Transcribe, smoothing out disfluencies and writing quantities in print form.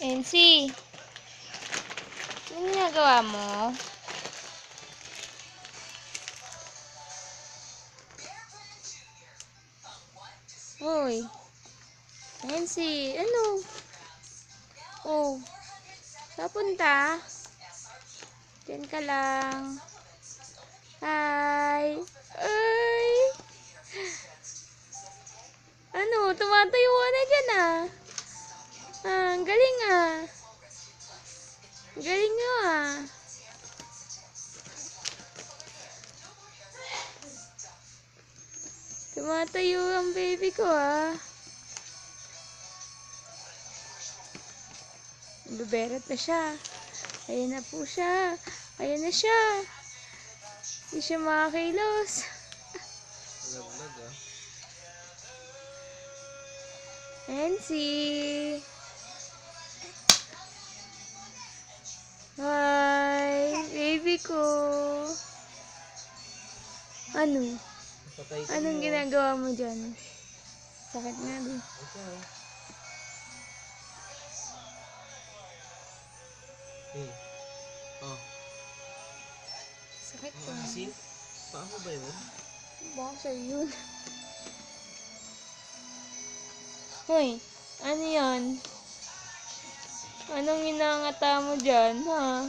Ensi, anong ginagawa mo? Hoy, Ensi, ano? Oh, papunta? Diyan ka lang. Hi. Ay. Ano, tumatayo ka na dyan ah. Ang galing ah. Galing mo ah. Tumatayo ang baby ko ah. Beberet na siya. Ayan na po siya. Ayan na siya. Hindi siya makakilos. Laglag ah. Nancy. Hi, baby ko. Ano? Patay ka Anong mo. ginagawa mo dyan? Sakit nga di. Ikaw. Oh. Sakit ko. Asin? Paa mo ba yun? Baka sa'yo yun. Hoy, ano yan? Anong inangata mo dyan, ha?